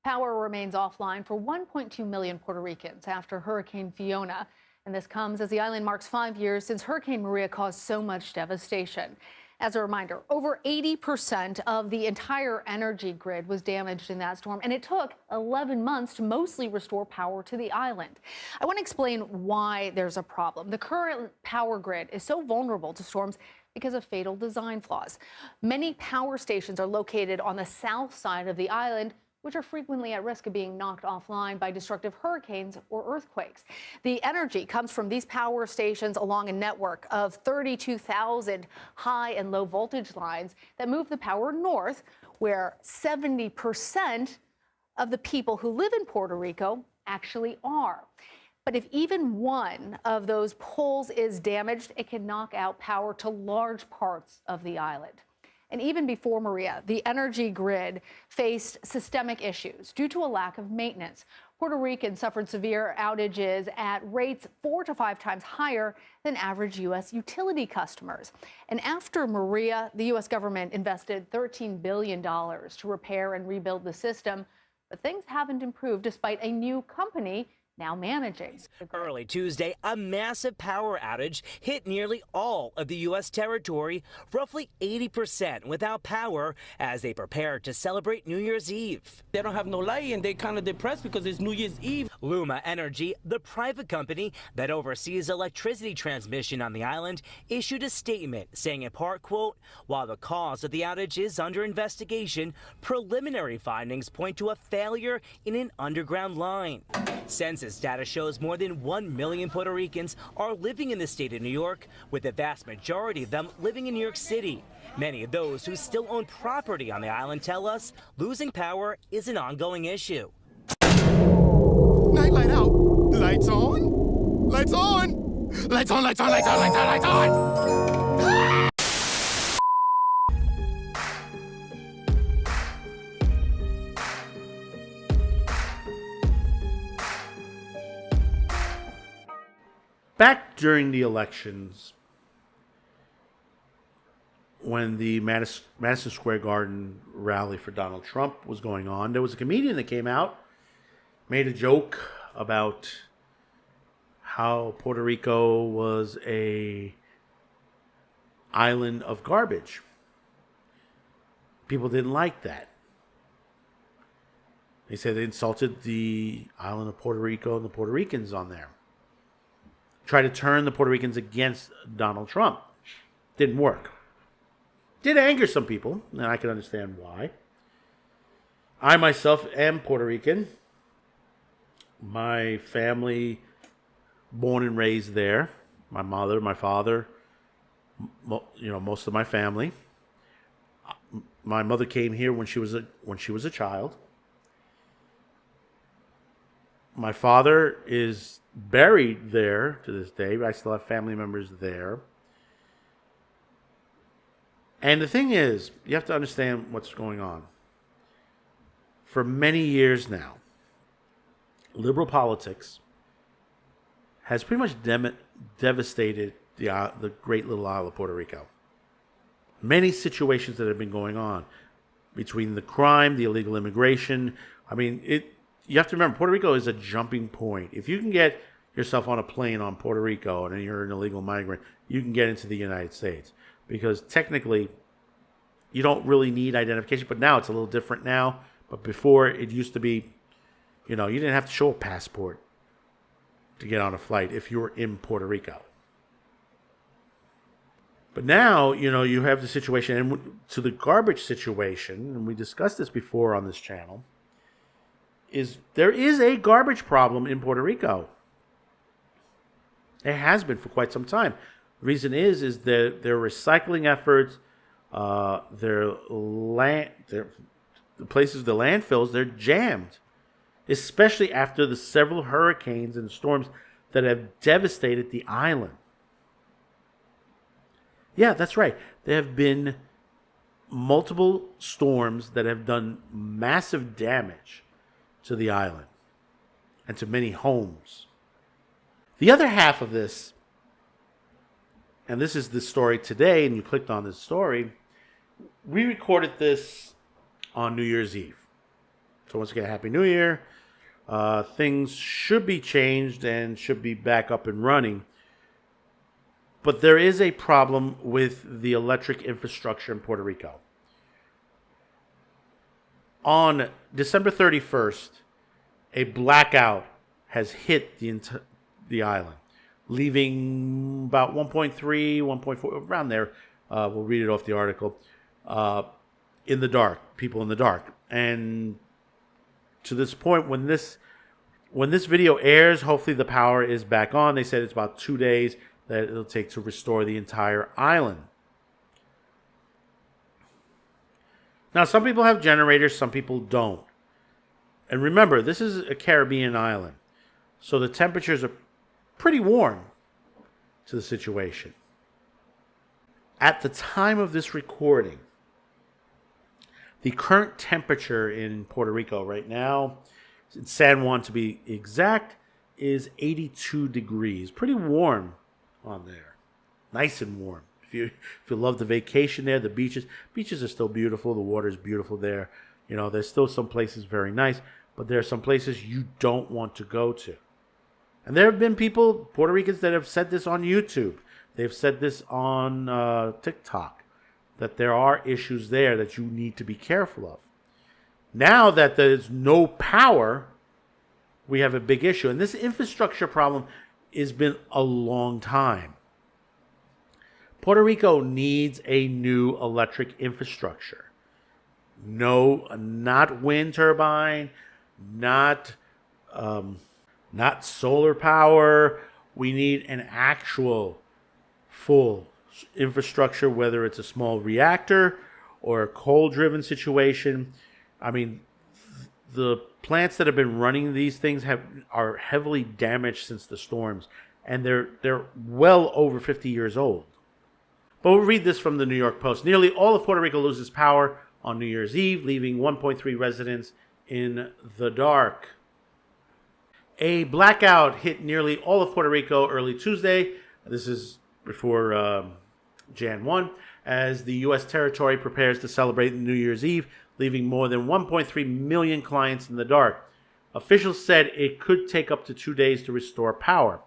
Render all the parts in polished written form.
Power remains offline for 1.2 million Puerto Ricans after Hurricane Fiona. And this comes as the island marks 5 years since Hurricane Maria caused so much devastation. As a reminder, over 80% of the entire energy grid was damaged in that storm, and it took 11 months to mostly restore power to the island. I want to explain why there's a problem. The current power grid is so vulnerable to storms because of fatal design flaws. Many power stations are located on the south side of the island, which are frequently at risk of being knocked offline by destructive hurricanes or earthquakes. The energy comes from these power stations along a network of 32,000 high and low voltage lines that move the power north, where 70% of the people who live in Puerto Rico actually are. But if even one of those poles is damaged, it can knock out power to large parts of the island. And even before Maria, the energy grid faced systemic issues due to a lack of maintenance. Puerto Ricans suffered severe outages at rates 4 to 5 times higher than average U.S. utility customers. And after Maria, the U.S. government invested $13 billion to repair and rebuild the system. But things haven't improved despite a new company now managing. Early Tuesday, a massive power outage hit nearly all of the U.S. territory, roughly 80% without power as they prepare to celebrate New Year's Eve. They don't have no light and they're kind of depressed because it's New Year's Eve. Luma Energy, the private company that oversees electricity transmission on the island, issued a statement saying in part, quote, while the cause of the outage is under investigation, preliminary findings point to a failure in an underground line. Census data shows more than 1 million Puerto Ricans are living in the state of New York, with the vast majority of them living in New York City. Many of those who still own property on the island tell us losing power is an ongoing issue. Night light out. Lights on. Lights on. Lights on, lights on, lights on, lights on, lights on. Back during the elections, when the Madison Square Garden rally for Donald Trump was going on, there was a comedian that came out, made a joke about how Puerto Rico was a island of garbage. People didn't like that. They said they insulted the island of Puerto Rico and the Puerto Ricans on there. Try to turn the Puerto Ricans against Donald Trump. Didn't work. Did anger some people, and I can understand why. I myself am Puerto Rican. My family, born and raised there. My mother, my father, most of my family. My mother came here when she was a child. My father is buried there to this day. I still have family members there. And the thing is, you have to understand what's going on. For many years now, liberal politics has pretty much devastated the great little isle of Puerto Rico. Many situations that have been going on between the crime, the illegal immigration. I mean, you have to remember, Puerto Rico is a jumping point. If you can get yourself on a plane on Puerto Rico and you're an illegal migrant, you can get into the United States. Because technically, you don't really need identification. But now it's a little different now. But before, it used to be, you didn't have to show a passport to get on a flight if you were in Puerto Rico. But now, you have the situation, and to the garbage situation, and we discussed this before on this channel, there is a garbage problem in Puerto Rico. There has been for quite some time. The reason is that their recycling efforts, the landfills, they're jammed, especially after the several hurricanes and storms that have devastated the island. Yeah, that's right. There have been multiple storms that have done massive damage to the island and to many homes. The other half of this, and this is the story today, and you clicked on this story, we recorded this on New Year's Eve. So once again, Happy New Year. Things should be changed and should be back up and running. But there is a problem with the electric infrastructure in Puerto Rico. On December 31st, a blackout has hit the island, leaving about 1.3, 1.4, around there. We'll read it off the article. In the dark, people in the dark. And to this point, when this video airs, hopefully the power is back on. They said it's about 2 days that it'll take to restore the entire island. Now, some people have generators, some people don't. And remember, this is a Caribbean island, so the temperatures are pretty warm to the situation. At the time of this recording, the current temperature in Puerto Rico right now, in San Juan to be exact, is 82 degrees. Pretty warm on there. Nice and warm. If you love the vacation there, the beaches are still beautiful. The water is beautiful there. You know, there's still some places very nice, but there are some places you don't want to go to. And there have been people, Puerto Ricans, that have said this on YouTube. They've said this on TikTok, that there are issues there that you need to be careful of. Now that there's no power, we have a big issue. And this infrastructure problem has been a long time. Puerto Rico needs a new electric infrastructure. No, not wind turbine, not solar power. We need an actual full infrastructure, whether it's a small reactor or a coal-driven situation. I mean, the plants that have been running these things are heavily damaged since the storms, and they're well over 50 years old. But we'll read this from the New York Post. Nearly all of Puerto Rico loses power on New Year's Eve, leaving 1.3 residents in the dark. A blackout hit nearly all of Puerto Rico early Tuesday. This is before Jan 1, as the U.S. territory prepares to celebrate New Year's Eve, leaving more than 1.3 million clients in the dark. Officials said it could take up to 2 days to restore power.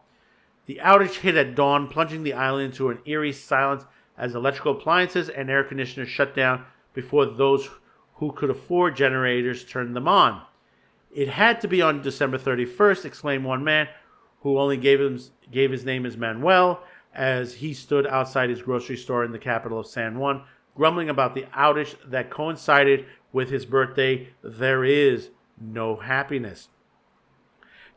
The outage hit at dawn, plunging the island into an eerie silence as electrical appliances and air conditioners shut down before those who could afford generators turned them on. It had to be on December 31st, exclaimed one man, who only gave his name as Manuel, as he stood outside his grocery store in the capital of San Juan, grumbling about the outage that coincided with his birthday. There is no happiness.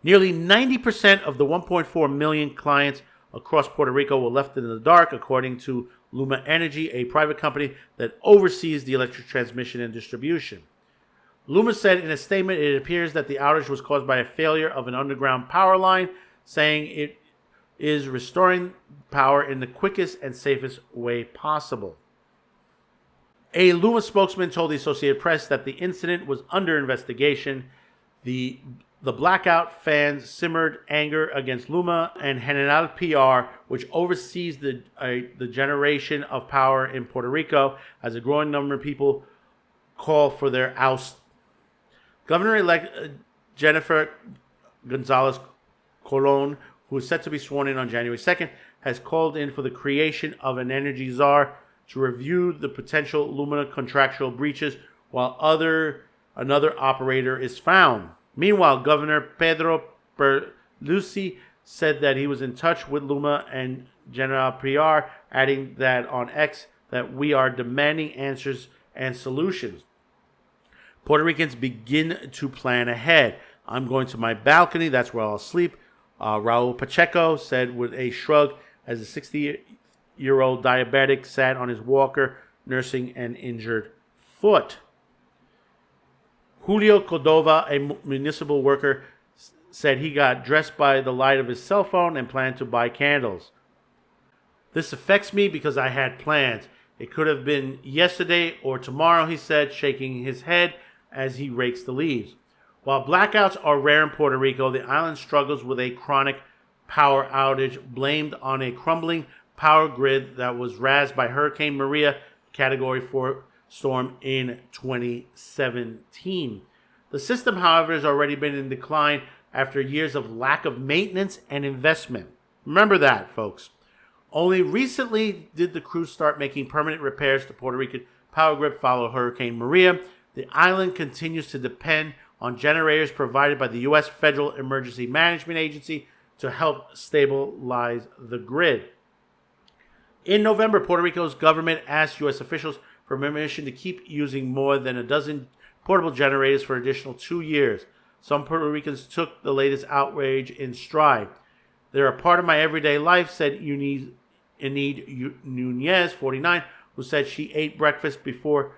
Nearly 90% of the 1.4 million clients across Puerto Rico were left in the dark, according to Luma Energy, a private company that oversees the electric transmission and distribution. Luma said in a statement it appears that the outage was caused by a failure of an underground power line, saying it is restoring power in the quickest and safest way possible. A Luma spokesman told the Associated Press that the incident was under investigation. The blackout fans simmered anger against Luma and General PR, which oversees the generation of power in Puerto Rico, as a growing number of people call for their oust. Governor-elect Jennifer Gonzalez Colon, who is set to be sworn in on January 2nd, has called in for the creation of an energy czar to review the potential Luma contractual breaches while another operator is found. Meanwhile, Governor Pedro Pierluisi said that he was in touch with Luma and General PR, adding that on X that we are demanding answers and solutions. Puerto Ricans begin to plan ahead. I'm going to my balcony. That's where I'll sleep. Raul Pacheco said with a shrug as a 60-year-old diabetic sat on his walker nursing an injured foot. Julio Cordova, a municipal worker, said he got dressed by the light of his cell phone and planned to buy candles. This affects me because I had plans. It could have been yesterday or tomorrow, he said, shaking his head as he rakes the leaves. While blackouts are rare in Puerto Rico, the island struggles with a chronic power outage blamed on a crumbling power grid that was razed by Hurricane Maria, Category 4 storm in 2017. The system, however, has already been in decline after years of lack of maintenance and investment. Remember that, folks. Only recently did the crew start making permanent repairs to Puerto Rican power grid following Hurricane Maria. The island continues to depend on generators provided by the U.S. Federal Emergency Management Agency to help stabilize the grid. In November, Puerto Rico's government asked U.S. officials for permission to keep using more than a dozen portable generators for an additional 2 years. Some Puerto Ricans took the latest outrage in stride. They're a part of my everyday life, said Enid Nunez, 49, who said she ate breakfast before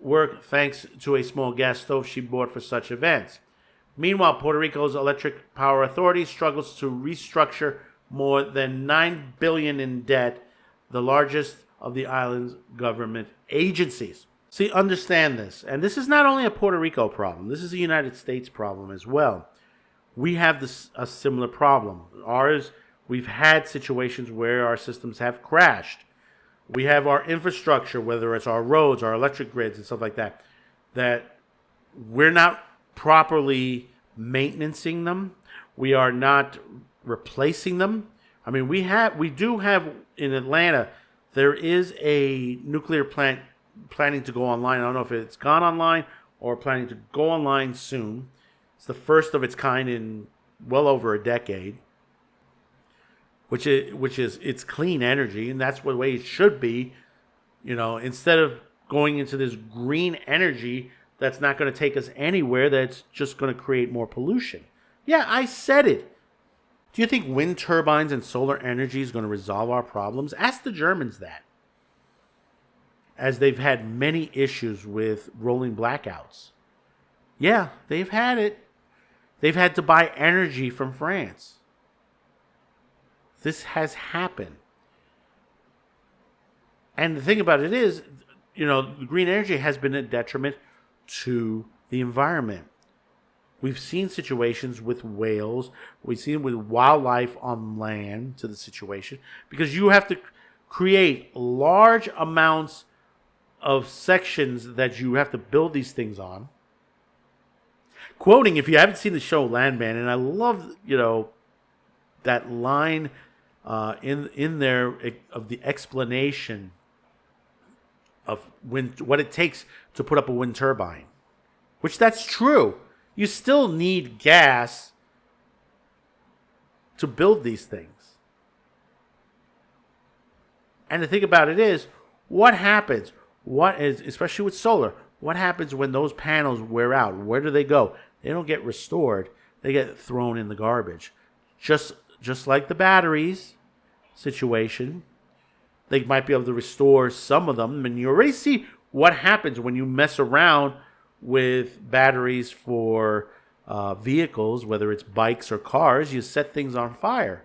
work thanks to a small gas stove she bought for such events. Meanwhile, Puerto Rico's Electric Power Authority struggles to restructure more than $9 billion in debt, the largest of the island's government agencies. See, understand this. And this is not only a Puerto Rico problem. This is a United States problem as well. We have a similar problem. We've had situations where our systems have crashed. We have our infrastructure, whether it's our roads, our electric grids, and stuff like that, that we're not properly maintaining them. We are not replacing them. I mean, we do have in Atlanta, there is a nuclear plant planning to go online. I don't know if it's gone online or planning to go online soon. It's the first of its kind in well over a decade, which is it's clean energy, and that's the way it should be. You know, instead of going into this green energy that's not going to take us anywhere, that's just going to create more pollution. Yeah, I said it. Do you think wind turbines and solar energy is going to resolve our problems? Ask the Germans that, as they've had many issues with rolling blackouts. Yeah, they've had it. They've had to buy energy from France. This has happened. And the thing about it is, you know, green energy has been a detriment to the environment. We've seen situations with whales. We've seen with wildlife on land to the situation, because you have to create large amounts of sections that you have to build these things on. Quoting, if you haven't seen the show Landman, and I love, you know, that line in there of the explanation of what it takes to put up a wind turbine, which that's true. You still need gas to build these things. And the thing about it is, what happens? Especially with solar, what happens when those panels wear out? Where do they go? They don't get restored. They get thrown in the garbage. Just like the batteries situation, they might be able to restore some of them. And you already see what happens when you mess around with batteries for vehicles, whether it's bikes or cars. You set things on fire.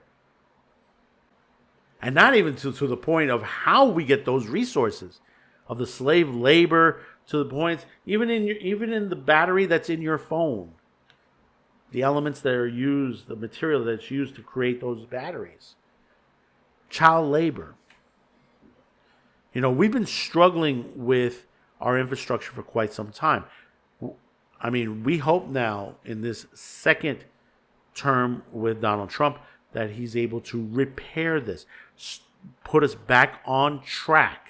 And not even to the point of how we get those resources, of the slave labor, to the point even in the battery that's in your phone, the elements that are used, the material that's used to create those batteries, child labor. You know, we've been struggling with our infrastructure for quite some time. I mean, we hope now in this second term with Donald Trump that he's able to repair this, put us back on track.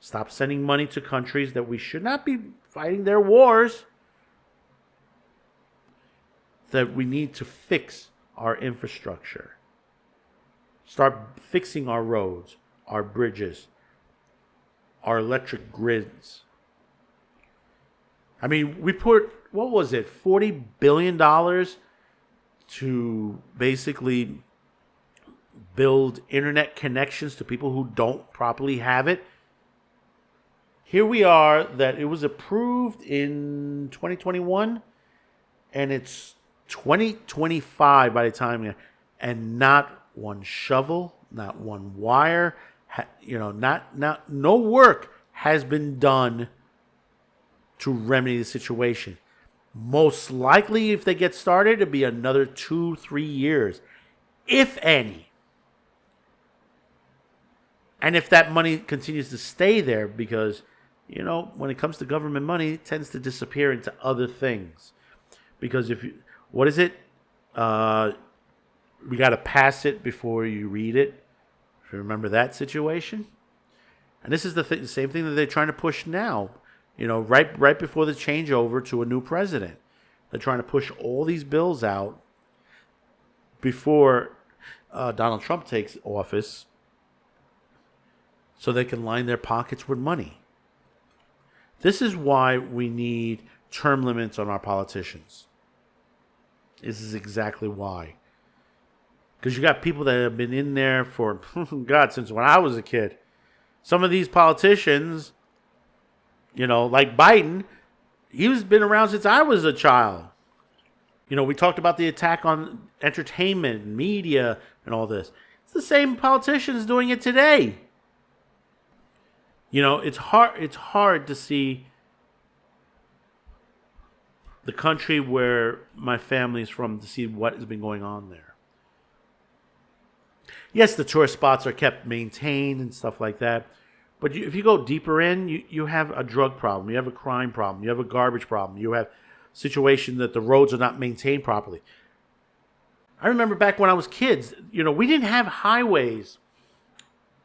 Stop sending money to countries that we should not be fighting their wars. That we need to fix our infrastructure. Start fixing our roads, our bridges, our electric grids. I mean, we put, what was it, $40 billion to basically build internet connections to people who don't properly have it. Here we are, that it was approved in 2021, and it's 2025 by the time, and not one shovel, not one wire, no work has been done to remedy the situation. Most likely, if they get started, it'll be another 2-3 years, if any. And if that money continues to stay there, because you know, when it comes to government money, it tends to disappear into other things. Because what is it? We got to pass it before you read it. If you remember that situation. And this is the same thing that they're trying to push now. You know, right before the changeover to a new president. They're trying to push all these bills out before Donald Trump takes office so they can line their pockets with money. This is why we need term limits on our politicians. This is exactly why. Because you got people that have been in there for, God, since when I was a kid. Some of these politicians, you know, like Biden, he's been around since I was a child. You know, we talked about the attack on entertainment, media, and all this. It's the same politicians doing it today. You know, it's hard to see the country where my family is from, to see what has been going on there. Yes, the tourist spots are kept maintained and stuff like that. But if you go deeper in, you have a drug problem. You have a crime problem. You have a garbage problem. You have a situation that the roads are not maintained properly. I remember back when I was kids, you know, we didn't have highways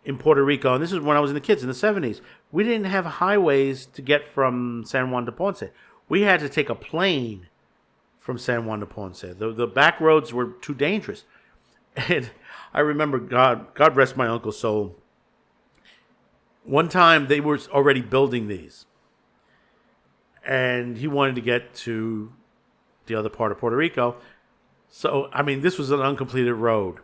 in Puerto Rico. And this is when I was in the kids in the 70s. We didn't have highways to get from San Juan de Ponce. We had to take a plane from San Juan de Ponce. The back roads were too dangerous. And I remember, God rest my uncle's soul, one time they were already building these. And he wanted to get to the other part of Puerto Rico. So, I mean, this was an uncompleted road.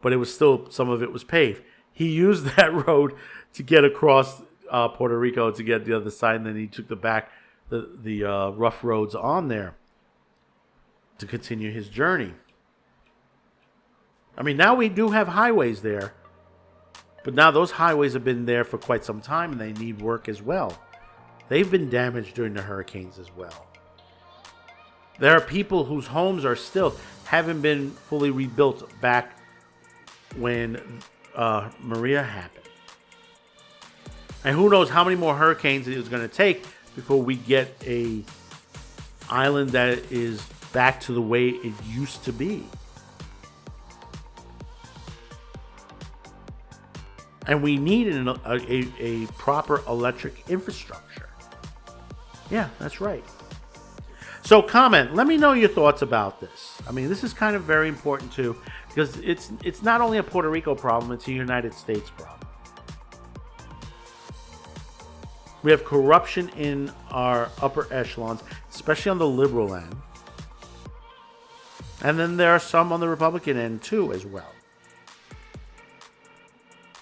But it was still, some of it was paved. He used that road to get across Puerto Rico to get the other side. And then he took the rough roads on there to continue his journey. I mean, now we do have highways there. But now those highways have been there for quite some time and they need work as well. They've been damaged during the hurricanes as well. There are people whose homes haven't been fully rebuilt back when Maria happened. And who knows how many more hurricanes it is going to take before we get a island that is back to the way it used to be. And we need a proper electric infrastructure. Yeah, that's right. So comment. Let me know your thoughts about this. I mean, this is kind of very important too, because it's not only a Puerto Rico problem, it's a United States problem. We have corruption in our upper echelons, especially on the liberal end. And then there are some on the Republican end too as well.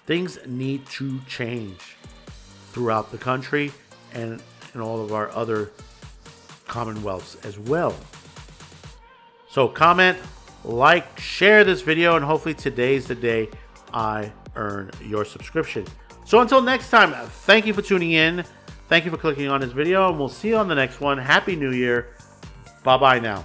Things need to change throughout the country and in all of our other commonwealths as well. So comment, like, share this video, and hopefully today's the day I earn your subscription. So until next time, thank you for tuning in. Thank you for clicking on this video, and we'll see you on the next one. Happy New Year. Bye-bye now.